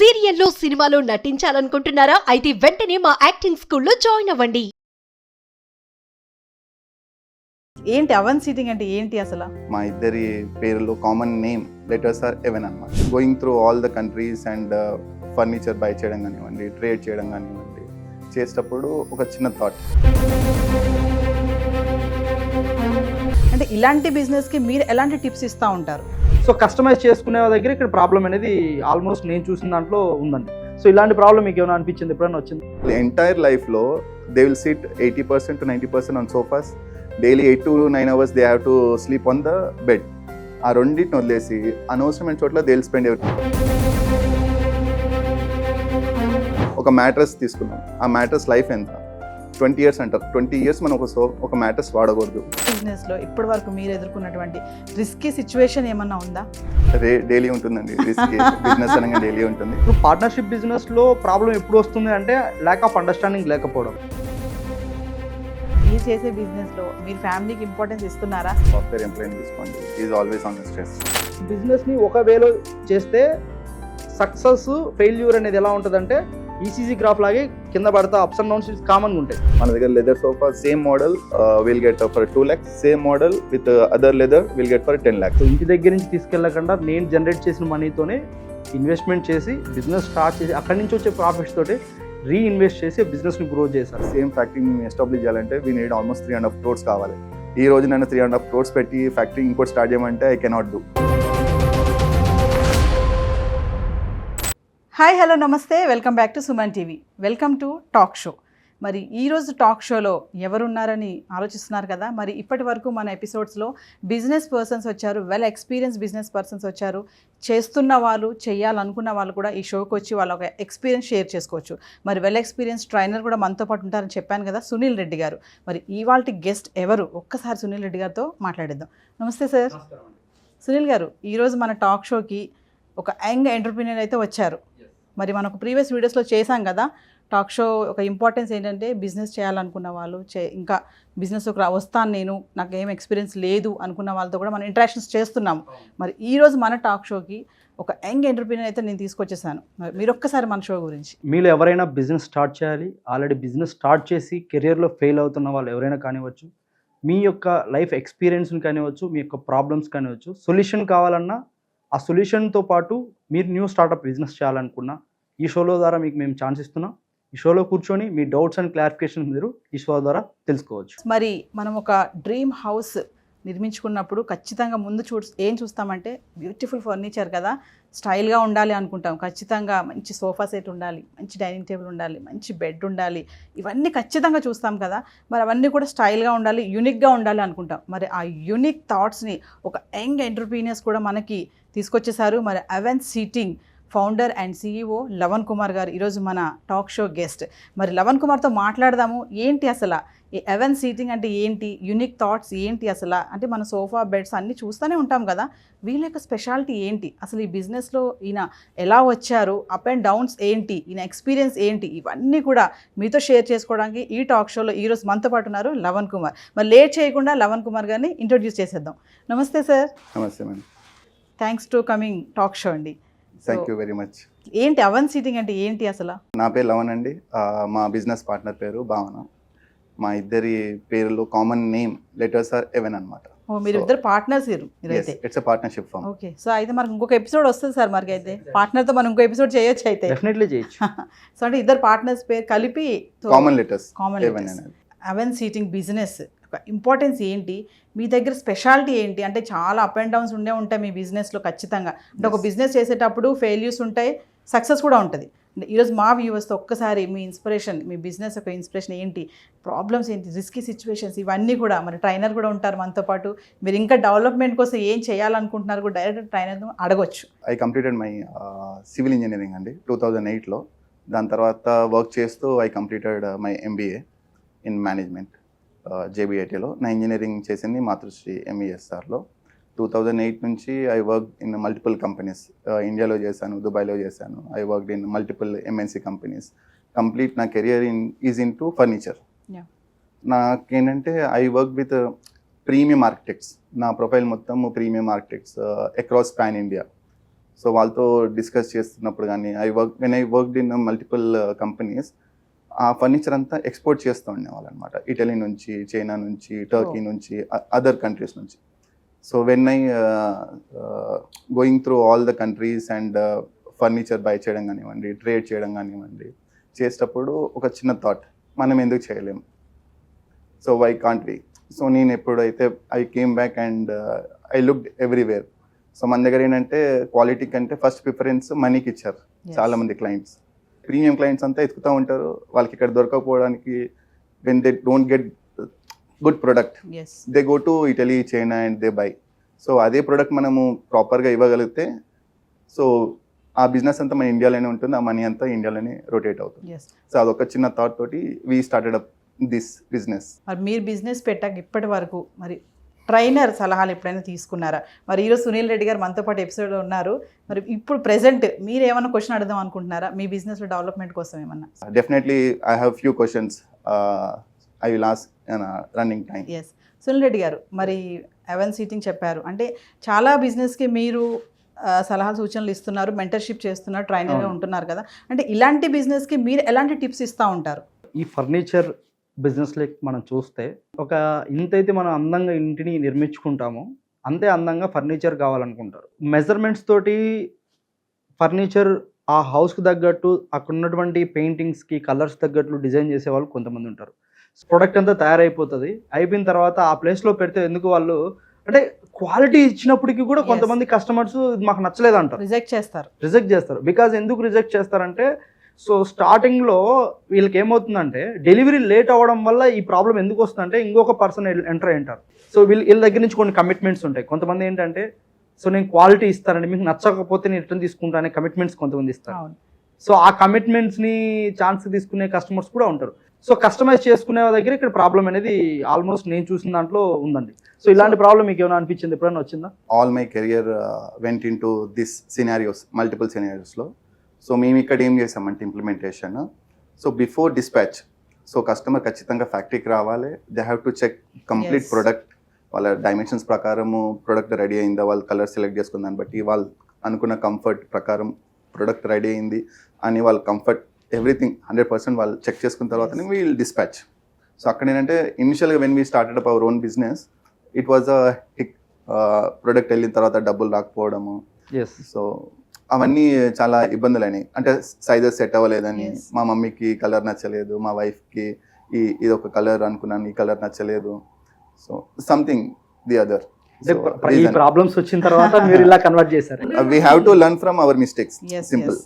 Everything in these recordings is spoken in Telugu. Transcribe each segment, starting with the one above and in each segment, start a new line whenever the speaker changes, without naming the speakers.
సీరియల్లో సినిమాలో నటించాలనుకుంటున్నారా? అయితే వెంటనే మా యాక్టింగ్ స్కూల్లో జాయిన్ అవ్వండి.
ఏంటి అవన్ సీటింగ్ అంటే ఏంటి అసలు?
మా ఇద్దరి పేర్లు common name letters are even అన్నమాట. Going through all the countries and furniture buy చేయడం కానివ్వండి, ట్రేడ్ చేయడం కానివ్వండి, చేసేటప్పుడు ఒక చిన్న థాట్.
అంటే ఇలాంటి బిజినెస్ కి మీరు ఎలాంటి టిప్స్ ఇస్తూ ఉంటారు?
సో కస్టమైజ్ చేసుకునే దగ్గర ఇక్కడ ప్రాబ్లం అనేది ఆల్మోస్ట్ నేను చూసిన దాంట్లో ఉందండి. సో ఇలాంటి ప్రాబ్లం మీకు ఏమైనా అనిపించింది, ఎప్పుడైనా వచ్చింది?
ఎంటైర్ లైఫ్లో they will sit 80% to 90% on sofas. Daily 8 to 9 hours they have to sleep on the bed. ఆ రెండింటిని వదిలేసి అనవసరమైన చోట్ల దే విల్ స్పెండ్ ఎవరి. ఒక మ్యాట్రస్ తీసుకున్నాం, ఆ మ్యాట్రస్ లైఫ్ ఎంత? 20 years అంటారు. 20 years మనం ఒక మ్యాట్రస్ వాడకూడదు.
బిజినెస్ లో ఇప్పటి వరకు మీరు ఎదుర్కొన్నటువంటి రిస్కీ సిచ్యువేషన్ ఏమన్నా ఉందా?
డైలీ ఉంటుందండి రిస్క్. బిజినెస్ అనగా డైలీ ఉంటుంది.
ఇప్పుడు పార్ట్నర్షిప్ బిజినెస్లో ప్రాబ్లం ఎప్పుడు వస్తుంది అంటే ల్యాక్ ఆఫ్ అండర్స్టాండింగ్ లేకపోవడం.
మీరు చేసే బిజినెస్ లో మీరు ఫ్యామిలీకి ఇంపార్టెన్స్ ఇస్తున్నారా?
సాఫ్ట్వేర్ ఎంప్లాయీని తీసుకోండి, ఈజ్ ఆల్వేస్ ఆన్ స్ట్రెస్.
బిజినెస్ని ఒక వేలో చేస్తే సక్సెస్ ఫెయిల్యూర్ అనేది ఎలా ఉంటుందంటే ఈసీజీ గ్రాఫ్ లాగే కింద పడతా అప్స్ అండ్ డౌన్స్ కామన్గా ఉంటాయి.
మన దగ్గర leather sofa same model will get for 2 lakhs, same model with other leather will get for 10 lakhs.
So ఇంటి దగ్గర నుంచి తీసుకెళ్ళకుండా నేను జనరేట్ చేసిన మనీతోనే ఇన్వెస్ట్మెంట్ చేసి బిజినెస్ స్టార్ట్ చేసి అక్కడి నుంచి వచ్చే ప్రాఫిట్స్ తోటి రీఇన్వెస్ట్ చేసి బిజినెస్ని గ్రో చేశారు.
సేమ్ ఫ్యాక్టరీని ఎస్టాబ్లిష్ చేయాలంటే వీ నీడ్ ఆల్మోస్ట్ 3.5 crores కావాలి. ఈ రోజు నన్ను 3.5 crores పెట్టి ఫ్యాక్టరీ ఇంకోటి స్టార్ట్ చేయమంటే I cannot do.
Hi, hello, నమస్తే, welcome back to Suman TV. Welcome to talk show. మరి ఈరోజు టాక్ షోలో ఎవరున్నారని ఆలోచిస్తున్నారు కదా. మరి ఇప్పటి వరకు మన ఎపిసోడ్స్లో బిజినెస్ పర్సన్స్ వచ్చారు, వెల్ ఎక్స్పీరియన్స్ బిజినెస్ పర్సన్స్ వచ్చారు. చేస్తున్న వాళ్ళు, చేయాలనుకున్న వాళ్ళు కూడా ఈ షోకి వచ్చి వాళ్ళ ఒక ఎక్స్పీరియన్స్ షేర్ చేసుకోవచ్చు. మరి వెల్ ఎక్స్పీరియన్స్ ట్రైనర్ కూడా మనతో పాటు ఉంటారని చెప్పాను కదా, సునీల్ రెడ్డి గారు. మరి ఇవాల్టి గెస్ట్ ఎవరు? ఒక్కసారి సునీల్ రెడ్డి గారితో మాట్లాడేద్దాం. నమస్తే సార్. సునీల్ గారు, ఈరోజు మన టాక్ షోకి ఒక యంగ్ ఎంటర్ప్రీనర్ అయితే వచ్చారు. మరి మనకు ప్రీవియస్ వీడియోస్లో చేశాం కదా, టాక్ షో ఒక ఇంపార్టెన్స్ ఏంటంటే బిజినెస్ చేయాలనుకున్న వాళ్ళు, ఇంకా బిజినెస్లోకి వస్తాను నేను, నాకు ఏం ఎక్స్పీరియన్స్ లేదు అనుకున్న వాళ్ళతో కూడా మనం ఇంటరాక్షన్స్ చేస్తున్నాము. మరి ఈరోజు మన టాక్ షోకి ఒక యంగ్ ఎంటర్ప్రీనర్ అయితే నేను తీసుకొచ్చేసాను. మరి మీరు ఒక్కసారి మన షో గురించి.
మీలో ఎవరైనా బిజినెస్ స్టార్ట్ చేయాలి, ఆల్రెడీ బిజినెస్ స్టార్ట్ చేసి కెరియర్లో ఫెయిల్ అవుతున్న వాళ్ళు ఎవరైనా కానివ్వచ్చు, మీ యొక్క లైఫ్ ఎక్స్పీరియన్స్ని కానివ్వచ్చు, మీ యొక్క ప్రాబ్లమ్స్ కానివ్వచ్చు, సొల్యూషన్ కావాలన్నా ఆ సొల్యూషన్తో పాటు మీరు న్యూ స్టార్టప్ బిజినెస్ చేయాలనుకున్నా ఈ షోలో ద్వారా మీకు మేము ఛాన్స్ ఇస్తున్నాం. ఈ షోలో కూర్చొని మీ డౌట్స్ అండ్ క్లారిఫికేషన్ మీరు ఈ షో ద్వారా తెలుసుకోవచ్చు.
మరి మనం ఒక డ్రీమ్ హౌస్ నిర్మించుకున్నప్పుడు ఖచ్చితంగా ముందు ఏం చూస్తామంటే బ్యూటిఫుల్ ఫర్నిచర్ కదా, స్టైల్గా ఉండాలి అనుకుంటాం. ఖచ్చితంగా మంచి సోఫా సెట్ ఉండాలి, మంచి డైనింగ్ టేబుల్ ఉండాలి, మంచి బెడ్ ఉండాలి, ఇవన్నీ ఖచ్చితంగా చూస్తాం కదా. మరి అవన్నీ కూడా స్టైల్గా ఉండాలి, యూనిక్గా ఉండాలి అనుకుంటాం. మరి ఆ యూనిక్ థాట్స్ని ఒక యంగ్ ఎంటర్ప్రీనియర్స్ కూడా మనకి తీసుకొచ్చేసారు. మరి Avan seating founder and CEO Lavan Kumar గారు ఈరోజు మన టాక్ షో గెస్ట్. మరి లవన్ కుమార్తో మాట్లాడదాము. ఏంటి అసలు ఈ అవెన్ సీటింగ్ అంటే ఏంటి, యూనిక్ థాట్స్ ఏంటి అసలు, అంటే మన సోఫా బెడ్స్ అన్నీ చూస్తూనే ఉంటాం కదా, వీళ్ళ యొక్క స్పెషాలిటీ ఏంటి, అసలు ఈ బిజినెస్లో ఈయన ఎలా వచ్చారు, అప్ అండ్ డౌన్స్ ఏంటి, ఈయన ఎక్స్పీరియన్స్ ఏంటి, ఇవన్నీ కూడా మీతో షేర్ చేసుకోవడానికి ఈ టాక్ షోలో ఈరోజు మనతో పాటు ఉన్నారు లవన్ కుమార్. మరి లేట్ చేయకుండా లవన్ కుమార్ గారిని ఇంట్రొడ్యూస్ చేసేద్దాం. నమస్తే సార్.
నమస్తే madam.
Thanks to coming talk show అండి.
Thank you very much.
ఏంటి అవన్ సీటింగ్ అంటే ఏంటి అసలు?
నా పేరు లవన్ అండి. మా బిజినెస్ పార్ట్నర్ పేరు భావన. మా ఇద్దరి పేర్లు common name letters are even అనమాట.
ఓ, మీరు ఇద్దరు పార్ట్నర్స్ మీరైతే.
It's a partnership firm.
Okay, so అయితే మనకు ఇంకొక ఎపిసోడ్ వస్తుంది సార్. మనకి అయితే పార్ట్నర్తో మనం ఇంకో ఎపిసోడ్ చేయొచ్చు అయితే.
డెఫినెట్లీ చేయొచ్చు.
సో అంటే ఇద్దరు పార్ట్నర్స్ పేరు కలిపి
కామన్ లెటర్స్
ఎవెన్ అనేది. అవెన్ సీటింగ్ బిజినెస్ ఒక ఇంపార్టెన్స్ ఏంటి, మీ దగ్గర స్పెషాలిటీ ఏంటి? అంటే చాలా అప్ అండ్ డౌన్స్ ఉంటాయి మీ బిజినెస్లో ఖచ్చితంగా. అంటే ఒక బిజినెస్ చేసేటప్పుడు ఫెయిల్యూర్స్ ఉంటాయి, సక్సెస్ కూడా ఉంటుంది. ఈరోజు మా వ్యూవర్స్తో ఒక్కసారి మీ ఇన్స్పిరేషన్, మీ బిజినెస్ యొక్క ఇన్స్పిరేషన్ ఏంటి, ప్రాబ్లమ్స్ ఏంటి, రిస్కీ సిచ్యువేషన్స్, ఇవన్నీ కూడా. మరి ట్రైనర్ కూడా ఉంటారు మనతో పాటు. మీరు ఇంకా డెవలప్మెంట్ కోసం ఏం చేయాలనుకుంటున్నారు కూడా డైరెక్ట్ ట్రైనర్ను అడగొచ్చు.
I completed my civil engineering అండి 2008లో. దాని తర్వాత వర్క్ చేస్తూ I completed my MBA in management JBITలో. నా ఇంజనీరింగ్ చేసింది మాతృశ్రీ MESRలో. 2008 నుంచి I work in multiple companies. ఇండియాలో చేశాను, దుబాయ్లో చేశాను. I work in multiple MNC companies. Complete నా career is in to furniture. నాకేంటంటే I work with premium architects. నా ప్రొఫైల్ మొత్తం premium architects across pan India. So వాళ్ళతో డిస్కస్ చేస్తున్నప్పుడు కానీ when I worked in multiple companies, ఆ ఫర్నిచర్ అంతా ఎక్స్పోర్ట్ చేస్తూ ఉండేవాళ్ళు అనమాట. ఇటలీ నుంచి, చైనా నుంచి, టర్కీ నుంచి, అదర్ కంట్రీస్ నుంచి. So when I going through all the countries and furniture buy చేయడం కానివ్వండి, ట్రేడ్ చేయడం కానివ్వండి, చేసేటప్పుడు ఒక చిన్న థాట్, మనం ఎందుకు చేయలేము, so why can't we. So నేను ఎప్పుడైతే I came back and I looked everywhere. So మన దగ్గర ఏంటంటే క్వాలిటీ కంటే ఫస్ట్ ప్రిఫరెన్స్ మనీకి ఇచ్చారు చాలా మంది క్లయింట్స్. ప్రీమియం క్లయింట్స్ అంతా ఎత్తుకుతూ ఉంటారు, వాళ్ళకి ఇక్కడ దొరకకపోవడానికి when they don't get good product they go to Italy, China and they buy. So అదే ప్రొడక్ట్ మనము ప్రాపర్గా ఇవ్వగలిగితే సో ఆ బిజినెస్ అంతా మన ఇండియాలోనే ఉంటుంది, ఆ మనీ అంతా ఇండియాలోనే రొటేట్ అవుతుంది. సో అదొక చిన్న థాట్ తోటి we started up this business.
మరి మీరు బిజినెస్ పెట్టాక ఇప్పటి వరకు మరి ట్రైనర్ సలహాలు ఎప్పుడైనా తీసుకున్నారా? మరి ఈరోజు సునీల్ రెడ్డి గారు మనతో పాటు ఎపిసోడ్లో ఉన్నారు. మరి ఇప్పుడు ప్రెసెంట్ మీరు ఏమైనా క్వశ్చన్ అడుగుదాం అనుకుంటున్నారా మీ బిజినెస్లో డెవలప్మెంట్ కోసం ఏమన్నా?
Definitely I have few questions I will ask running time.
Yes, Sunil Reddy garu, మరి ఎవెన్ సీటింగ్ చెప్పారు అంటే చాలా బిజినెస్కి మీరు సలహాలు సూచనలు ఇస్తున్నారు, మెంటర్షిప్ చేస్తున్నారు, ట్రైనర్గా ఉంటున్నారు కదా, అంటే ఇలాంటి బిజినెస్కి మీరు ఎలాంటి టిప్స్ ఇస్తూ ఉంటారు?
ఈ ఫర్నిచర్ బిజినెస్లో మనం చూస్తే ఒక ఇంతైతే మనం అందంగా ఇంటిని నిర్మించుకుంటామో అంతే అందంగా ఫర్నిచర్ కావాలనుకుంటారు. మెజర్మెంట్స్ తోటి ఫర్నిచర్ ఆ హౌస్కి తగ్గట్టు అక్కడ ఉన్నటువంటి పెయింటింగ్స్కి కలర్స్ తగ్గట్లు డిజైన్ చేసే వాళ్ళు కొంతమంది ఉంటారు. ప్రొడక్ట్ అంతా తయారైపోతుంది, అయిపోయిన తర్వాత ఆ ప్లేస్లో పెడితే ఎందుకు వాళ్ళు అంటే క్వాలిటీ ఇచ్చినప్పటికీ కూడా కొంతమంది కస్టమర్స్ మాకు నచ్చలేదు అంటారు, రిజెక్ట్ చేస్తారు. బికాజ్ ఎందుకు రిజెక్ట్ చేస్తారంటే సో స్టార్టింగ్లో వీళ్ళకి ఏమవుతుందంటే డెలివరీ లేట్ అవ్వడం వల్ల ఈ ప్రాబ్లం ఎందుకు వస్తుందంటే ఇంకొక పర్సన్ ఎంటర్ అయి ఉంటారు. సో వీళ్ళ దగ్గర నుంచి కొన్ని కమిట్మెంట్స్ ఉంటాయి. కొంతమంది ఏంటంటే సో నేను క్వాలిటీ ఇస్తానండి, మీకు నచ్చకపోతే నేను రిటర్న్ తీసుకుంటానే కమిట్మెంట్స్ కొంతమంది ఇస్తారు. సో ఆ కమిట్మెంట్స్ని ఛాన్స్ తీసుకునే కస్టమర్స్ కూడా ఉంటారు. సో కస్టమైజ్ చేసుకునే దగ్గర ఇక్కడ ప్రాబ్లం అనేది ఆల్మోస్ట్ నేను చూసిన దాంట్లో ఉందండి. సో ఇలాంటి ప్రాబ్లం మీకు ఏమైనా అనిపించింది, ఎప్పుడైనా వచ్చిందా?
All my career went in to this scenarios, multiple సినారియోస్లో. సో మేము ఇక్కడ ఏం చేసామంటే implementation, so before dispatch, so customer ఖచ్చితంగా ఫ్యాక్టరీకి రావాలి, they have to check complete product, వాళ్ళ డైమెన్షన్స్ ప్రకారము ప్రొడక్ట్ రెడీ అయిందా, వాళ్ళు కలర్ సెలెక్ట్ చేసుకున్న దాన్ని బట్టి వాళ్ళు అనుకున్న కంఫర్ట్ ప్రకారం ప్రొడక్ట్ రెడీ అయింది అని వాళ్ళ కంఫర్ట్ ఎవ్రీథింగ్ 100% వాళ్ళు చెక్ చేసుకున్న తర్వాతనే వీల్ డిస్పాచ్. సో అక్కడ ఏంటంటే ఇనిషియల్గా when we started up our own business it was a హిక్. ప్రొడక్ట్ వెళ్ళిన తర్వాత డబ్బులు రాకపోవడము, సో అవన్నీ చాలా ఇబ్బందులు అయినాయి. అంటే సైజెస్ సెట్ అవ్వలేదని, మా మమ్మీకి కలర్ నచ్చలేదు, మా వైఫ్కి ఇది ఒక కలర్ అనుకున్నాను, ఈ కలర్ నచ్చలేదు, so something the other.
Problems వచ్చిన తర్వాత మీరు ఇలా కన్వర్ట్ చేశారు.
We have to learn from our mistakes, simple.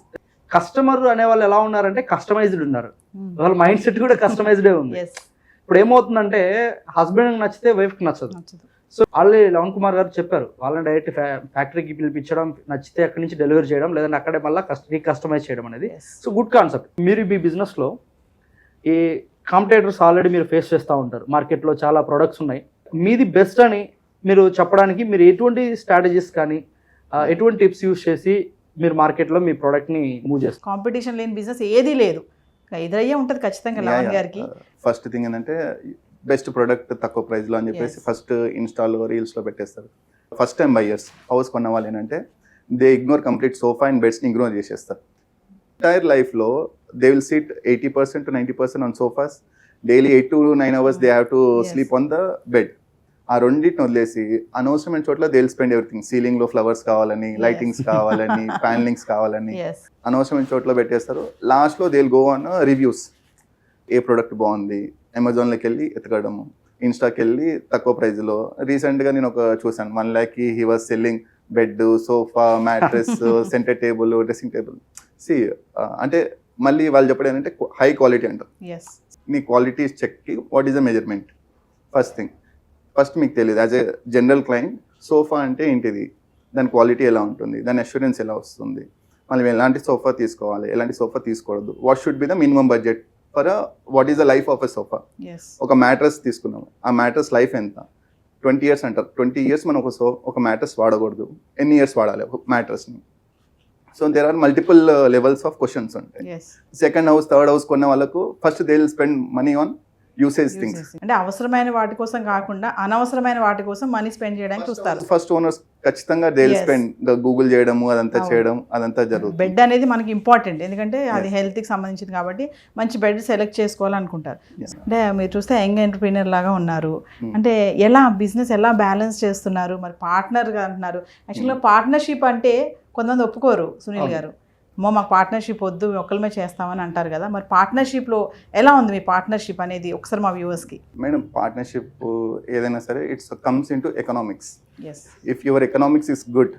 Customer అనే వాళ్ళు ఎలా ఉన్నారంటే కస్టమైజ్డ్ ఉన్నారు, వాళ్ళ మైండ్ సెట్ కూడా కస్టమైజ్డే ఉంది. ఇప్పుడు ఏమవుతుందంటే హస్బెండ్ నచ్చితే వైఫ్కి నచ్చదు. సో ఆల్రెడీ లవణ్ కుమార్ గారు చెప్పారు, వాళ్ళని డైరెక్ట్ ఫ్యాక్టరీకి పిలిపించడం, నచ్చితే అక్కడి నుంచి డెలివరీ చేయడం, లేదంటే అక్కడే మళ్ళీ కస్టమైజ్ చేయడం అనేది. So good concept. మీరు మీ బిజినెస్లో ఈ కాంపిటేటర్స్ ఆల్రెడీ మీరు ఫేస్ చేస్తూ ఉంటారు, మార్కెట్లో చాలా ప్రొడక్ట్స్ ఉన్నాయి, మీది బెస్ట్ అని మీరు చెప్పడానికి మీరు ఎటువంటి స్ట్రాటజీస్ కానీ ఎటువంటి టిప్స్ యూస్ చేసి మీరు మార్కెట్లో మీ ప్రోడక్ట్ని మూవ్ చేస్తారు?
కాంపిటీషన్ లేని బిజినెస్ ఏదీ లేదు, ఎదురయ్యే ఉంటుంది ఖచ్చితంగా లవణ్ గారికి.
ఫస్ట్ థింగ్ ఏంటంటే బెస్ట్ ప్రొడక్ట్ తక్కువ ప్రైస్లో అని చెప్పేసి ఫస్ట్ ఇన్స్టాలో రీల్స్లో పెట్టేస్తారు. ఫస్ట్ టైం బయ్యర్స్ హౌస్ కొన్న వాళ్ళు ఏంటంటే they ignore complete sofa and బెడ్స్ని ఇగ్నోర్ చేసేస్తారు. ఎంటైర్ లైఫ్లో they will sit 80% to 90% on sofas, daily 8 to 9 hours they have to sleep on the bed. ఆ రెండింటిని వదిలేసి అనవసరమైన చోట్ల దే విల్ స్పెండ్ ఎవ్రీథింగ్. సీలింగ్లో ఫ్లవర్స్ కావాలని, లైటింగ్స్ కావాలని, ప్యానలింగ్స్ కావాలని అనవసరమైన చోట్ల పెట్టేస్తారు. లాస్ట్లో they will go on reviews, ఏ ప్రోడక్ట్ బాగుంది, అమెజాన్లోకి వెళ్ళి ఎతకడము, ఇన్స్టాకి వెళ్ళి తక్కువ ప్రైజ్లో. రీసెంట్గా నేను ఒక చూసాను, 1 lakh he was selling bed, sofa, mattress, centre table, dressing table. అంటే మళ్ళీ వాళ్ళు చెప్పడం ఏంటంటే హై క్వాలిటీ అంటారు. మీ క్వాలిటీ చెక్కి what is the measurement? First మీకు తెలియదు as a general client sofa అంటే ఏంటిది, దాని క్వాలిటీ ఎలా ఉంటుంది, దాని అష్యూరెన్స్ ఎలా వస్తుంది, మళ్ళీ ఎలాంటి సోఫా తీసుకోవాలి, ఎలాంటి సోఫా తీసుకోవద్దు, what should be the minimum budget for what is the life of a sofa. ఒక మ్యాట్రస్ తీసుకున్నాము, ఆ మ్యాట్రస్ లైఫ్ ఎంత? 20 years అంటారు. 20 years మనం ఒక మ్యాట్రస్ వాడకూడదు, ఎన్ని ఇయర్స్ వాడాలి ఒక మ్యాట్రస్ని? So there are multiple levels of questions ఉంటాయి. సెకండ్ హౌస్, థర్డ్ హౌస్ కొన్న వాళ్ళకు first they will spend money on usage things.
అంటే అవసరమైన వాటి కోసం కాకుండా అనవసరమైన వాటి కోసం మనీ స్పెండ్ చేయడానికి చూస్తారు.
ఫస్ట్ ఓనర్స్ ఖచ్చితంగా దే
Yes.
స్పెండ్ గూగుల్ చేయడము అదంతా
అవును.
చేయడం అదంతా జరుగుతుంది.
బెడ్ అనేది మనకి ఇంపార్టెంట్, ఎందుకంటే అది హెల్త్కి సంబంధించింది కాబట్టి మంచి బెడ్ సెలెక్ట్ చేసుకోవాలనుకుంటారు.
Yes.
అంటే మీరు చూస్తే యంగ్ ఎంటర్ప్రీనర్ లాగా ఉన్నారు.
Hmm.
అంటే ఎలా బిజినెస్ ఎలా బ్యాలెన్స్ చేస్తున్నారు? మరి పార్ట్నర్గా అంటున్నారు. యాక్చువల్గా పార్ట్నర్షిప్ అంటే కొంతమంది ఒప్పుకోరు సునీల్
అవును.
గారు. మాకు పార్ట్నర్షిప్ వద్దు, ఒక్కరిమే చేస్తామని అంటారు కదా. మరి పార్ట్నర్షిప్లో ఎలా ఉంది మీ పార్ట్నర్షిప్ అనేది ఒకసారి మా వ్యూవర్స్కి?
మేడం పార్ట్నర్షిప్ ఏదైనా సరే it's comes in to economics.
Yes.
If your economics is good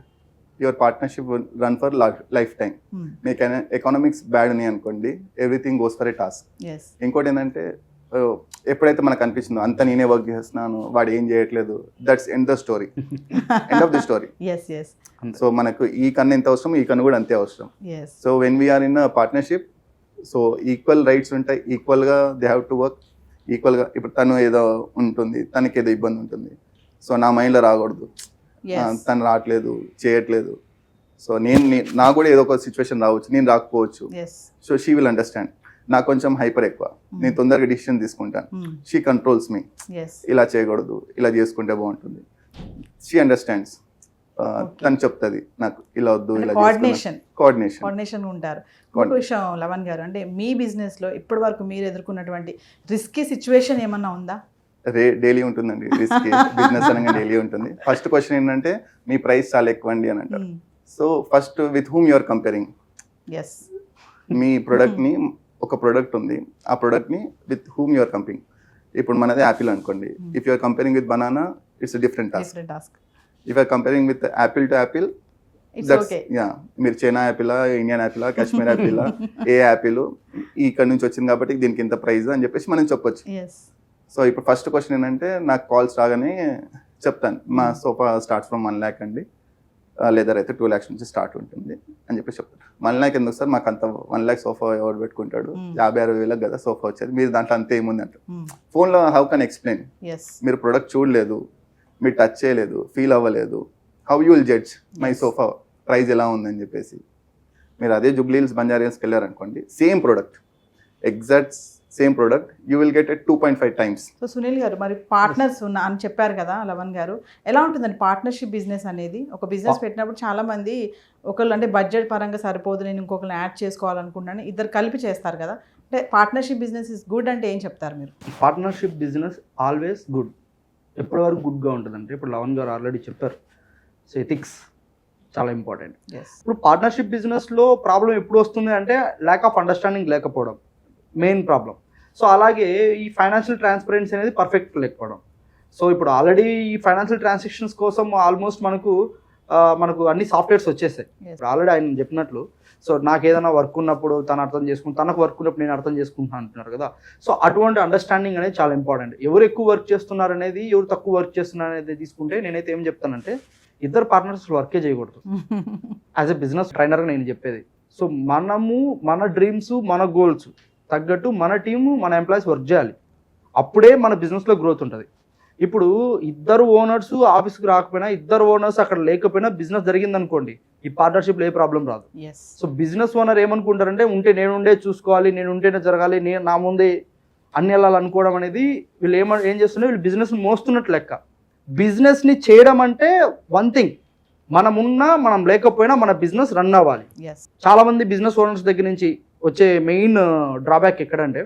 your partnership will run for life time. మీకు ఎకనామిక్స్ బ్యాడ్ అని అనుకోండి everything goes for a task.
Yes.
ఇంకోటి ఏంటంటే ఎప్పుడైతే మనకు అనిపిస్తుందో అంత నేనే వర్క్ చేస్తున్నాను వాడు ఏం చేయట్లేదు, that's end the story, end of the story.
Yes. Yes.
So మనకు ఈ కన్ను ఎంత అవసరం ఈ కన్ను కూడా అంతే అవసరం.
Yes.
So when we are in partnership so equal rights ఉంటాయి, ఈక్వల్గా దే హ్యావ్ టు వర్క్ ఈక్వల్గా. ఇప్పుడు తను ఏదో ఉంటుంది, తనకి ఏదో ఇబ్బంది ఉంటుంది, సో నా మైండ్లో రాకూడదు తను రావట్లేదు చేయట్లేదు. సో నాకు కూడా ఏదో ఒక సిచ్యువేషన్ రావచ్చు, నేను రాకపోవచ్చు.
Yes.
So she will understand. నాకు కొంచెం హైపర్ ఎక్కువ, నేను తొందరగా డిసిషన్ తీసుకుంటాను. She controls me,
yes.
ఇలా చేయకూడదు ఇలా చేసుకుంటే బాగుంటుంది. షీ అండర్స్టాండ్స్, తను చెప్తుంది నాకు ఇలా వద్దు ఇలా
కోఆర్డినేషన్
కోఆర్డినేషన్
ఉంటారు. ఇంకొక విషయం లవన్ గారు, అంటే మీ బిజినెస్లో ఇప్పటి వరకు మీరు ఎదుర్కొన్నటువంటి రిస్కీ సిచ్యువేషన్ ఏమన్నా ఉందా?
డైలీ ఉంటుందండి రిస్క్. బిజినెస్ అనగా డైలీ ఉంటుంది. ఫస్ట్ క్వశ్చన్ ఏంటంటే మీ ప్రైస్ చాలా ఎక్కువ అండి అని అంటారు. So first with whom you are comparing.
Yes.
మీ ప్రోడక్ట్ని ఒక ప్రోడక్ట్ ఉంది, ఆ ప్రోడక్ట్ని with whom you are comparing. ఇప్పుడు మనది యాపిల్ అనుకోండి, if you are comparing with banana it's different task. If are comparing with apple to apple మీరు చైనా యాపిలా, ఇండియన్ యాపిలా, కాశ్మీర్ యాపిలా, ఏ యాపిల్ ఇక్కడ నుంచి వచ్చింది కాబట్టి దీనికి ఇంత ప్రైజ్ అని చెప్పేసి మనం చెప్పొచ్చు. సో ఇప్పుడు ఫస్ట్ క్వశ్చన్ ఏంటంటే నాకు కాల్స్ రాగానే చెప్తాను మా సోఫా స్టార్ట్స్ ఫ్రమ్ 1 lakh అండి, లెదర్ అయితే 2 lakhs నుంచి స్టార్ట్ ఉంటుంది అని చెప్పేసి చెప్తాను. 1 lakh ఎందుకు సార్, మాకు అంత 1 lakh సోఫా ఎవరు పెట్టుకుంటాడు, 50-60 వేలకు కదా సోఫా వచ్చేది, మీరు దాంట్లో అంతే ఏముంది అంటారు. ఫోన్లో హౌ కెన్ ఎక్స్ప్లెయిన్? మీరు ప్రొడక్ట్ చూడలేదు, మీరు టచ్ చేయలేదు, ఫీల్ అవ్వలేదు, how you will judge my sofa price ఎలా ఉందని చెప్పేసి. మీరు అదే జూబ్లీ హిల్స్ బంజారాహిల్స్కి వెళ్ళారనుకోండి, same product exact same product you will get 2.5 times.
So Sunil గారు, మరి పార్ట్నర్స్ అని చెప్పారు కదా లవన్ గారు, ఎలా ఉంటుందండి పార్ట్నర్షిప్ బిజినెస్ అనేది? ఒక బిజినెస్ పెట్టినప్పుడు చాలా మంది ఒకళ్ళు అంటే బడ్జెట్ పరంగా సరిపోదు, నేను ఇంకొకరిని యాడ్ చేసుకోవాలనుకుంటున్నాను, ఇద్దరు కలిపి చేస్తారు కదా. అంటే పార్ట్నర్షిప్ బిజినెస్ ఇస్ గుడ్ అంటే ఏం చెప్తారు మీరు?
Partnership business always good. ఎప్పటి వరకు గుడ్గా ఉంటుందంటే ఇప్పుడు లవన్ గారు ఆల్రెడీ చెప్పారు, సో ఎథిక్స్ చాలా ఇంపార్టెంట్. ఇప్పుడు పార్ట్నర్షిప్ బిజినెస్లో ప్రాబ్లం ఎప్పుడు వస్తుంది అంటే ల్యాక్ ఆఫ్ అండర్స్టాండింగ్ లేకపోవడం మెయిన్ ప్రాబ్లం. సో అలాగే ఈ ఫైనాన్షియల్ ట్రాన్స్పరెన్సీ అనేది పర్ఫెక్ట్ లేకపోవడం. సో ఇప్పుడు ఆల్రెడీ ఈ ఫైనాన్షియల్ ట్రాన్సాక్షన్స్ కోసం ఆల్మోస్ట్ మనకు అన్ని సాఫ్ట్వేర్స్ వచ్చేసాయి. ఇప్పుడు ఆల్రెడీ ఆయన చెప్పినట్లు, సో నాకు ఏదైనా వర్క్ ఉన్నప్పుడు తను అర్థం చేసుకుంటాను, తనకు వర్క్ ఉన్నప్పుడు నేను అర్థం చేసుకుంటున్నాను అంటున్నారు కదా. సో అటువంటి అండర్స్టాండింగ్ అనేది చాలా ఇంపార్టెంట్. ఎవరు ఎక్కువ వర్క్ చేస్తున్నారు అనేది, ఎవరు తక్కువ వర్క్ చేస్తున్నారు అనేది తీసుకుంటే నేనైతే ఏం చెప్తానంటే ఇద్దరు పార్ట్నర్స్ వర్కే చేయకూడదు. యాజ్ ఎ బిజినెస్ ట్రైనర్గా నేను చెప్పేది. సో మనము మన డ్రీమ్స్ మన గోల్స్ తగ్గట్టు మన టీము మన ఎంప్లాయీస్ వర్క్ చేయాలి, అప్పుడే మన బిజినెస్లో గ్రోత్ ఉంటుంది. ఇప్పుడు ఇద్దరు ఓనర్స్ ఆఫీస్కి రాకపోయినా, ఇద్దరు ఓనర్స్ అక్కడ లేకపోయినా బిజినెస్ జరిగిందనుకోండి, ఈ పార్ట్నర్షిప్లో ఏ ప్రాబ్లం రాదు. సో బిజినెస్ ఓనర్ ఏమనుకుంటారంటే ఉంటే నేనుండే చూసుకోవాలి, నేను ఉంటేనే జరగాలి, నేను నా ముందే అన్ని వెళ్ళాలనుకోవడం అనేది వీళ్ళు ఏం చేస్తున్నారు, వీళ్ళు బిజినెస్ని మోస్తున్నట్టు లెక్క. బిజినెస్ని చేయడం అంటే వన్ థింగ్, మనం లేకపోయినా మన బిజినెస్ రన్ అవ్వాలి. చాలా మంది బిజినెస్ ఓనర్స్ దగ్గర నుంచి వచ్చే మెయిన్ డ్రాబ్యాక్ ఎక్కడంటే,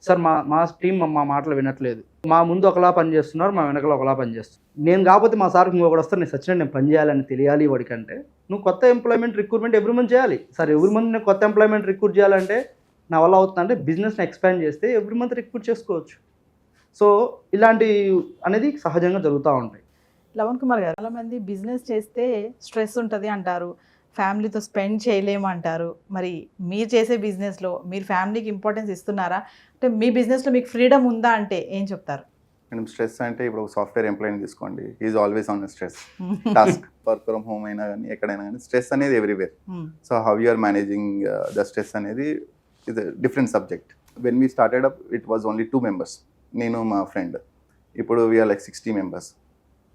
సార్ మా టీం మా మాటలు వినట్లేదు, మా ముందు ఒకలా పని చేస్తున్నారు, మా వెనకలో ఒకలా పని చేస్తున్నారు, నేను కాకపోతే మా సార్కి ఇంకొకటి వస్తారు, నేను సచిన నేను పని చేయాలని తెలియాలి వాడికంటే. నువ్వు కొత్త ఎంప్లాయ్మెంట్ రిక్రూట్మెంట్ ఎవ్రీ మంత్ చేయాలి. సార్ ఎవ్రీ మంత్ నేను కొత్త ఎంప్లాయ్మెంట్ రిక్రూట్ చేయాలంటే నా వల్ల అవుతుందంటే బిజినెస్ని ఎక్స్పాండ్ చేస్తే ఎవ్రీ మంత్ రిక్రూట్ చేసుకోవచ్చు. సో ఇలాంటి అనేది సహజంగా జరుగుతూ ఉంటాయి.
లవన్ కుమార్ గారు, చాలామంది బిజినెస్ చేస్తే స్ట్రెస్ ఉంటుంది అంటారు, ఫ్యామిలీతో స్పెండ్ చేయలేము అంటారు. మరి మీరు చేసే బిజినెస్లో మీరు ఫ్యామిలీకి ఇంపార్టెన్స్ ఇస్తున్నారా? అంటే మీ బిజినెస్లో మీకు ఫ్రీడమ్ ఉందా అంటే ఏం చెప్తారు?
మేడం స్ట్రెస్ అంటే ఇప్పుడు ఒక సాఫ్ట్వేర్ ఎంప్లాయీని తీసుకోండి, is always on stress. Task work from home అయినా కానీ ఎక్కడైనా కానీ స్ట్రెస్ అనేది everywhere. So how you are managing the stress అనేది is different subject. When we started up it was only 2 members, నేను మా ఫ్రెండ్. ఇప్పుడు we are like 60 members.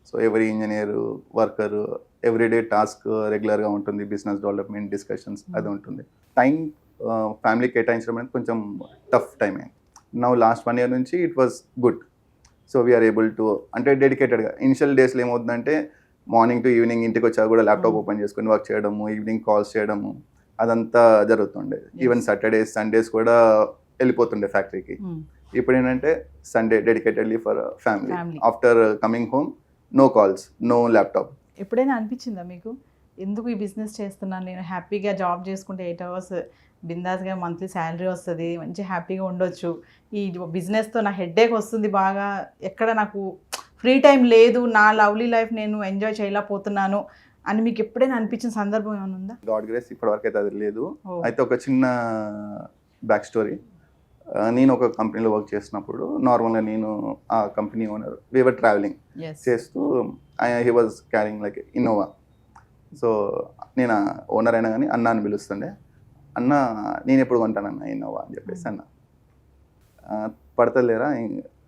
So every engineer worker everyday task రెగ్యులర్గా ఉంటుంది, బిజినెస్ డెవలప్మెంట్ డిస్కషన్స్ అది ఉంటుంది. టైం ఫ్యామిలీకి కేటాయించడం అనేది కొంచెం టఫ్ టైం అయింది. నౌ లాస్ట్ 1 year నుంచి it was good. So we are able to అంటే డెడికేటెడ్గా ఇనిషియల్ డేస్లో ఏమవుతుందంటే మార్నింగ్ టు ఈవినింగ్ ఇంటికి వచ్చా కూడా ల్యాప్టాప్ ఓపెన్ చేసుకుని వర్క్ చేయడము, ఈవినింగ్ కాల్స్ చేయడము అదంతా జరుగుతుండే. ఈవెన్ సాటర్డేస్ సండేస్ కూడా వెళ్ళిపోతుండే ఫ్యాక్టరీకి. ఇప్పుడు ఏంటంటే Sunday dedicatedly for family. After coming home no calls, no laptop.
ఎప్పుడైనా అనిపించిందా మీకు ఎందుకు ఈ బిజినెస్ చేస్తున్నాను, నేను హ్యాపీగా జాబ్ చేసుకుంటే 8 hours బిందాస్గా మంత్లీ శాలరీ వస్తుంది, మంచి హ్యాపీగా ఉండొచ్చు, ఈ బిజినెస్తో నా హెడ్ఏక్ వస్తుంది బాగా, ఎక్కడ నాకు ఫ్రీ టైం లేదు, నా లవ్లీ లైఫ్ నేను ఎంజాయ్ చేయలేకపోతున్నాను అని మీకు ఎప్పుడైనా అనిపించిన సందర్భం ఏమైనా ఉందా?
గాడ్ గ్రేస్ ఇప్పటివరకు అయితే అది లేదు. అయితే ఒక చిన్న బ్యాక్ స్టోరీ. నేను ఒక కంపెనీలో వర్క్ చేసినప్పుడు నార్మల్గా నేను ఆ కంపెనీ ఓనర్ వీవర్ ట్రావెలింగ్ చేస్తూ he was carrying like Innova. So నేను ఓనర్ అయినా కానీ అన్న అని పిలుస్తుండే. అన్న నేను ఎప్పుడు కొంటానన్న ఇన్నోవా అని చెప్పేసి అన్న పడతలేరా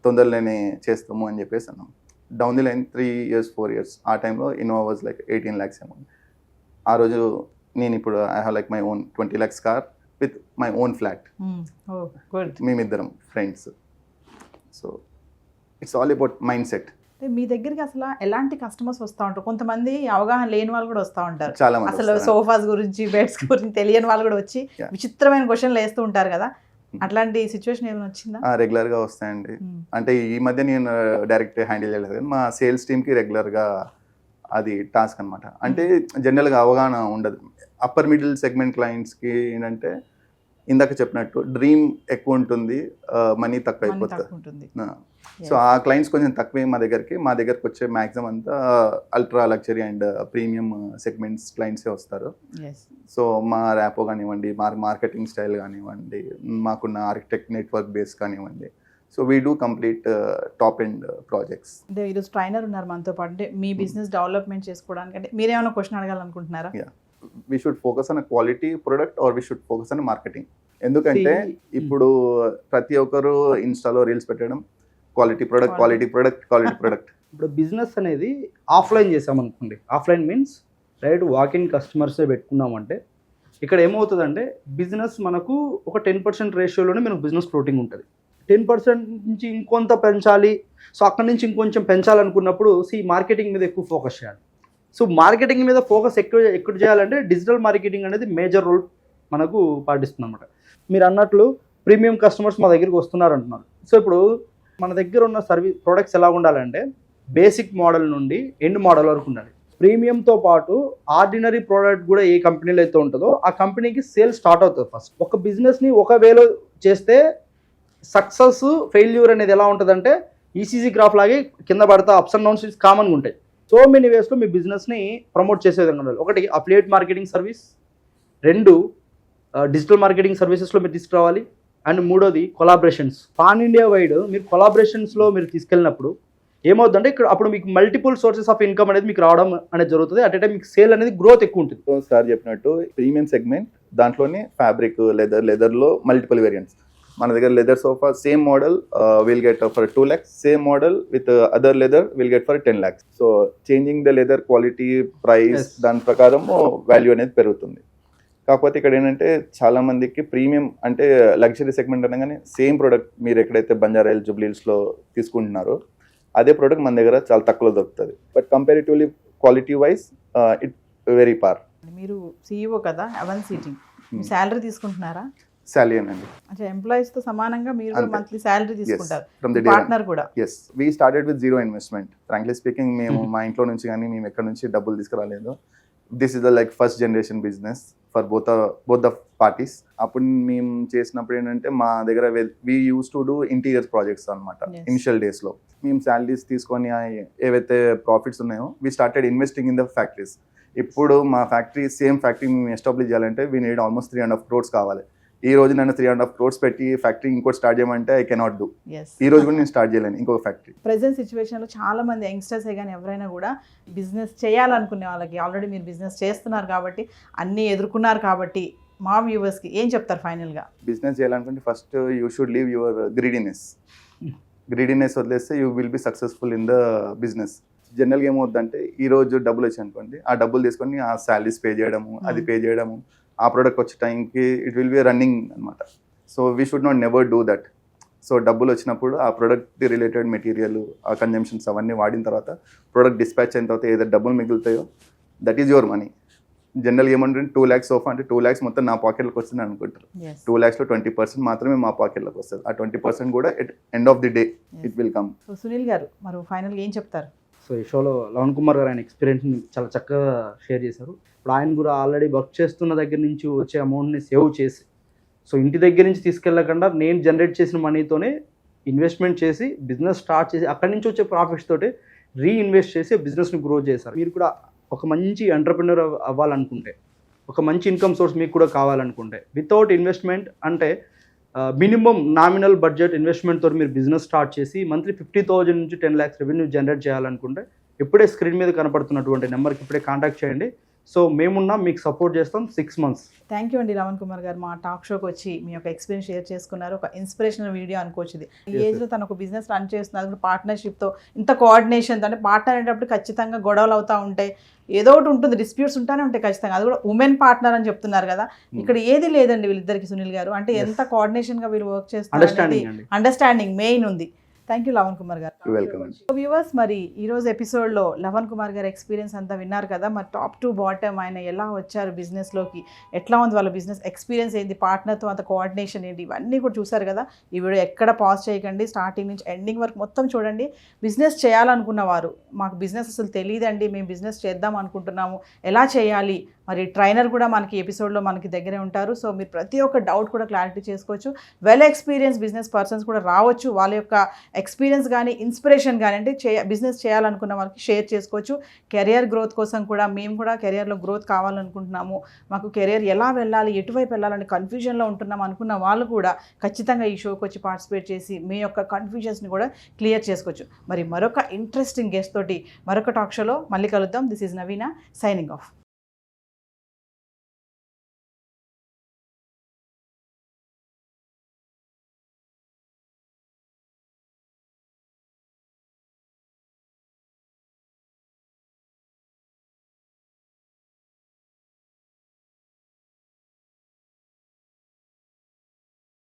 తొందరలోనే చేస్తాము అని చెప్పేసి అన్నాం. Down the line 3 years 4 years ఆ టైంలో Innova was like 18 lakhs amount. ఆ రోజు నేను ఇప్పుడు I have like my own 20 lakhs car with my own flat. మేమిద్దరం friends. So it's all about mind set.
మీ దగ్గరికి అసలు ఎలాంటి కస్టమర్స్ వస్తూ ఉంటారు? కొంతమంది అవగాహన లేని వాళ్ళు కూడా వస్తూ ఉంటారు,
చాలా మంది
అసలు సోఫాస్ గురించి బెడ్స్ గురించి తెలియని వాళ్ళు కూడా వచ్చి విచిత్రమైన క్వశ్చన్లు వేస్తూ ఉంటారు కదా, అట్లాంటి సిచ్యువేషన్ ఏమైనా వచ్చిందా?
రెగ్యులర్గా వస్తాయండి. అంటే ఈ మధ్య నేను డైరెక్ట్ హ్యాండిల్ చేయలేదు కానీ మా సేల్స్ టీమ్కి రెగ్యులర్గా అది టాస్క్ అనమాట. అంటే జనరల్గా అవగాహన ఉండదు. అప్పర్ మిడిల్ సెగ్మెంట్ క్లయింట్స్కి ఏంటంటే ఇందాక చెప్పినట్టు డ్రీమ్ ఎక్కువ ఉంటుంది, మనీ తక్కువ అయిపోతుంది. సో ఆ క్లయింట్స్ కొంచెం తక్కువే మా దగ్గరికి వచ్చే మ్యాక్సిమం అంతా ultra luxury and premium segments క్లయింట్సే వస్తారు. సో మా ర్యాపో కానివ్వండి, మా మార్కెటింగ్ స్టైల్ కానివ్వండి, మాకున్న ఆర్కిటెక్ట్ నెట్వర్క్ బేస్ కానివ్వండి, so we do complete top end projects.
అంటే ఈరోజు ట్రైనర్ ఉన్నారు మనతో పాటు, అంటే మీ బిజినెస్ డెవలప్మెంట్ చేసుకోవడానికి అంటే మీరేమైనా క్వశ్చన్ అడగాలనుకుంటున్నారా?
We should focus on quality product or we should focus on marketing. ఎందుకంటే ఇప్పుడు ప్రతి ఒక్కరు ఇన్స్టాలో రీల్స్ పెట్టడం క్వాలిటీ ప్రొడక్ట్.
ఇప్పుడు బిజినెస్ అనేది ఆఫ్లైన్ చేసామనుకోండి, ఆఫ్లైన్ మీన్స్ రైట్ వాకింగ్ కస్టమర్సే పెట్టుకున్నామంటే ఇక్కడ ఏమవుతుందంటే బిజినెస్ మనకు ఒక 10% రేషియోలోనే మనకు బిజినెస్ ఫ్లోటింగ్ ఉంటుంది. 10% నుంచి ఇంకొంత పెంచాలి, సో అక్కడి నుంచి ఇంకొంచెం పెంచాలనుకున్నప్పుడు మార్కెటింగ్ మీద ఎక్కువ ఫోకస్ చేయాలి. సో మార్కెటింగ్ మీద ఫోకస్ ఎక్కువ చేయాలంటే డిజిటల్ మార్కెటింగ్ అనేది మేజర్ రోల్ మనకు పాటిస్తుంది అనమాట. మీరు అన్నట్లు ప్రీమియం కస్టమర్స్ మా దగ్గరికి వస్తున్నారు అంటున్నారు. సో ఇప్పుడు మన దగ్గర ఉన్న ప్రొడక్ట్స్ ఎలా ఉండాలంటే బేసిక్ మోడల్ నుండి ఎండ్ మోడల్ వరకు ఉండాలి. ప్రీమియంతో పాటు ఆర్డినరీ ప్రోడక్ట్ కూడా ఏ కంపెనీలో అయితే ఉంటుందో ఆ కంపెనీకి సేల్ స్టార్ట్ అవుతుంది. ఫస్ట్ ఒక బిజినెస్ని ఒక వేలో చేస్తే సక్సెస్ ఫెయిల్యూర్ అనేది ఎలా ఉంటుందంటే ఈసీజీ గ్రాఫ్ లాగే కింద పడతా అప్స్ అండ్ డౌన్స్ కామన్గా ఉంటాయి. సో మెనీ వేస్లో మీ బిజినెస్ని ప్రమోట్ చేసే విధంగా ఉండాలి. ఒకటి affiliate marketing service, 2 digital marketing సర్వీసెస్లో మీరు తీసుకురావాలి, అండ్ 3వది కొలాబరేషన్స్. పాన్ ఇండియా వైడ్ మీరు కొలాబరేషన్స్లో మీరు తీసుకెళ్ళినప్పుడు ఏమవుతుందంటే ఇక్కడ అప్పుడు మీకు మల్టిపుల్ సోర్సెస్ ఆఫ్ ఇన్కమ్ అనేది మీకు రావడం అనేది జరుగుతుంది. అట్ ఏ టైం మీకు సేల్ అనేది గ్రోత్ ఎక్కువ ఉంటుంది.
సో సార్ చెప్పినట్టు ప్రీమియం సెగ్మెంట్ దాంట్లోనే ఫ్యాబ్రిక్, లెదర్లో మల్టిపుల్ వేరియంట్స్. మన దగ్గర leather sofa same model will get for 2 lakhs, same model with other leather will get for 10 lakhs. So changing the leather quality, price, దాని ప్రకారం వాల్యూ అనేది పెరుగుతుంది. కాకపోతే ఇక్కడ ఏంటంటే చాలా మందికి ప్రీమియం అంటే లగ్జరీ సెగ్మెంట్ అనగానే సేమ్ ప్రోడక్ట్ మీరు ఎక్కడైతే బంజారాహిల్స్, జూబ్లీహిల్స్లో తీసుకుంటున్నారో అదే ప్రోడక్ట్ మన దగ్గర చాలా తక్కువలో దొరుకుతుంది. But comparatively quality wise it very పార్.
మీరు CEO కదా, అవన్ సీటింగ్, శాలరీ తీసుకుంటున్నారా?
శాలరీ అండి,
అంటే ఎంప్లాయీస్ తో సమానంగా మీరు మంత్లీ శాలరీ తీసుకుంటారు.
ఫ్రమ్ ది
పార్ట్నర్ కూడా.
Yes, we started with 0 investment. Frankly speaking మేము మా ఇంట్లో నుంచి కానీ మేము ఎక్కడ నుంచి డబ్బులు తీసుకురాలేదు. This is the like first generation business for both the parties. అప్పుడు మేము చేసినప్పుడు ఏంటంటే మా దగ్గర we use to do interior projects అనమాట. ఇనిషియల్ డేస్లో మేము శాలరీస్ తీసుకొని ఏవైతే ప్రాఫిట్స్ ఉన్నాయో we started investing in the factories. ఇప్పుడు మా ఫ్యాక్టరీ సేమ్ ఫ్యాక్టరీ మేము ఎస్టాబ్లిష్ చేయాలంటే వీ నీడ్ ఆల్మోస్ట్ 3.5 crores కావాలి. ఈ రోజు నన్ను 3.5 crores పెట్టి ఫ్యాక్టరీ ఇంకోటి స్టార్ట్ చేయమంటే ఐ కెనాట్ డూ. ఈ రోజు కూడా నేను స్టార్ట్ చేయలేను ఇంకొక ఫ్యాక్టరీ.
ప్రెసెంట్ సిచ్యువేషన్లో చాలా మంది యంగ్స్టర్సే కానీ ఎవరైనా కూడా బిజినెస్ చేయాలనుకునే వాళ్ళకి, ఆల్రెడీ మీరు బిజినెస్ చేస్తున్నారు కాబట్టి, అన్నీ ఎదుర్కొన్నారు కాబట్టి, మా వ్యూవర్స్కి ఏం చెప్తారు ఫైనల్గా?
బిజినెస్ చేయాలనుకుంటే first you should leave your greediness వదిలేస్తే you will be successful in the business. జనరల్గా ఏమవుతుందంటే ఈ రోజు డబ్బులు వచ్చాయి అనుకోండి, ఆ డబ్బులు తీసుకొని ఆ శాలరీస్ పే చేయడము, అది పే చేయడము, ఆ ప్రోడక్ట్ వచ్చే టైంకి ఇట్ విల్ బి రన్నింగ్ అనమాట. So we should not never do that. So డబ్బులు వచ్చినప్పుడు ఆ ప్రోడక్ట్ రిలేటెడ్ మెటీరియల్, ఆ కన్జంప్షన్స్ అవన్నీ వాడిన తర్వాత ప్రోడక్ట్ డిస్పాచ్ అయిన తర్వాత ఏదైతే డబ్బులు మిగులుతాయో దట్ ఈజ్ యువర్ మనీ. జనరల్గా ఏమంటే 2 lakhs సోఫా అంటే 2 lakhs మొత్తం నా పాకెట్లోకి వస్తుంది అనుకుంటారు. 2 lakhsలో 20% మాత్రమే మా పాకెట్లోకి వస్తుంది. ఆ 20% కూడా at end of the day it will come.
So Sunil గారు మరి ఫైనల్గా ఏం చెప్తారు?
సో ఈ షోలో లవణ్ కుమార్ గారు ఆయన ఎక్స్పీరియన్స్ని చాలా చక్కగా షేర్ చేశారు. ఇప్పుడు ఆయన కూడా ఆల్రెడీ వర్క్ చేస్తున్న దగ్గర నుంచి వచ్చే అమౌంట్ని సేవ్ చేసి, సో ఇంటి దగ్గర నుంచి తీసుకెళ్ళకుండా నేను జనరేట్ చేసిన మనీతోనే ఇన్వెస్ట్మెంట్ చేసి బిజినెస్ స్టార్ట్ చేసి అక్కడి నుంచి వచ్చే ప్రాఫిట్స్ తోటి రీఇన్వెస్ట్ చేసి బిజినెస్ని గ్రో చేశారు. మీరు కూడా ఒక మంచి ఎంటర్ప్రినర్ అవ్వాలనుకుంటే, ఒక మంచి ఇన్కమ్ సోర్స్ మీకు కూడా కావాలనుకుంటే, వితౌట్ ఇన్వెస్ట్మెంట్ అంటే మినిమం నామినల్ బడ్జెట్ ఇన్వెస్ట్మెంట్ తోటి మీరు బిజినెస్ స్టార్ట్ చేసి మంత్లీ 50,000 నుంచి 10 lakhs రెవెన్యూ జనరేట్ చేయాలనుకుంటే ఇప్పుడే స్క్రీన్ మీద కనపడుతున్నటువంటి నెంబర్కి ఇప్పుడే కాంటాక్ట్ చేయండి. సో మేమున్నా మీకు సపోర్ట్ చేస్తాం 6 months.
థ్యాంక్ యూ అండి లవణ్ కుమార్ గారు, మా టాక్ షోకి వచ్చి మీ యొక్క ఎక్స్పీరియన్స్ షేర్ చేసుకున్నారు. ఒక ఇన్స్పిరేషనల్ వీడియో అనుకోవచ్చు ఇది. ఈ
Yes,
ఏజ్లో తను ఒక బిజినెస్ రన్ చేస్తున్నారు, అది కూడా పార్ట్నర్షిప్తో, ఇంత కోఆర్డినేషన్తో. అంటే పార్ట్నర్ అనేటప్పుడు ఖచ్చితంగా గొడవలు అవుతూ ఉంటాయి, ఏదో ఒకటి ఉంటుంది, డిస్ప్యూట్స్ ఉంటానే ఉంటాయి ఖచ్చితంగా. అది కూడా ఉమెన్ పార్ట్నర్ అని చెప్తున్నారు కదా, ఇక్కడ ఏది లేదండి వీళ్ళిద్దరికి సునీల్ గారు. అంటే ఎంత కోఆర్డినేషన్గా వీళ్ళు వర్క్ చేస్తున్నారు,
అండర్స్టాండింగ్ అండి.
అండర్స్టాండింగ్ మెయిన్ ఉంది. థ్యాంక్ యూ లవణ్ కుమార్ గారు.
వెల్కమ్ అండి.
వ్యూవర్స్, మరి ఈరోజు ఎపిసోడ్లో లవణ్ కుమార్ గారి ఎక్స్పీరియన్స్ అంతా విన్నారు కదా. మరి టాప్ టు బాటమ్ ఆయన ఎలా వచ్చారు బిజినెస్లోకి, ఎట్లా ఉంది వాళ్ళ బిజినెస్ ఎక్స్పీరియన్స్ ఏంటి, పార్ట్నర్తో అంత కోఆర్డినేషన్ ఏంటి, ఇవన్నీ కూడా చూసారు కదా. ఈ వీడియో ఎక్కడ పాజ్ చేయకండి, స్టార్టింగ్ నుంచి ఎండింగ్ వరకు మొత్తం చూడండి. బిజినెస్ చేయాలనుకున్న వారు, మాకు బిజినెస్ అసలు తెలియదండి, మేము బిజినెస్ చేద్దాం అనుకుంటున్నాము, ఎలా చేయాలి, మరి ట్రైనర్ కూడా మనకి ఎపిసోడ్లో మనకి దగ్గరే ఉంటారు. సో మీరు ప్రతి ఒక్క డౌట్ కూడా క్లారిటీ చేసుకోవచ్చు. వెల్ ఎక్స్పీరియన్స్ బిజినెస్ పర్సన్స్ కూడా రావచ్చు, వాళ్ళ యొక్క ఎక్స్పీరియన్స్ కానీ ఇన్స్పిరేషన్ కానీ అంటే బిజినెస్ చేయాలనుకున్న వాళ్ళకి షేర్ చేసుకోవచ్చు. కెరియర్ గ్రోత్ కోసం కూడా, మేము కూడా కెరియర్లో గ్రోత్ కావాలనుకుంటున్నాము, మాకు కెరియర్ ఎలా వెళ్ళాలి, ఎటువైపు వెళ్ళాలని కన్ఫ్యూజన్లో ఉంటున్నాం అనుకున్న వాళ్ళు కూడా ఖచ్చితంగా ఈ షోకి వచ్చి పార్టిసిపేట్ చేసి మీ యొక్క కన్ఫ్యూజన్స్ని కూడా క్లియర్ చేసుకోవచ్చు. మరి మరొక ఇంట్రెస్టింగ్ గెస్ట్ తోటి మరొక టాక్ షోలో మళ్ళీ కలుద్దాం. This is Naveena signing of.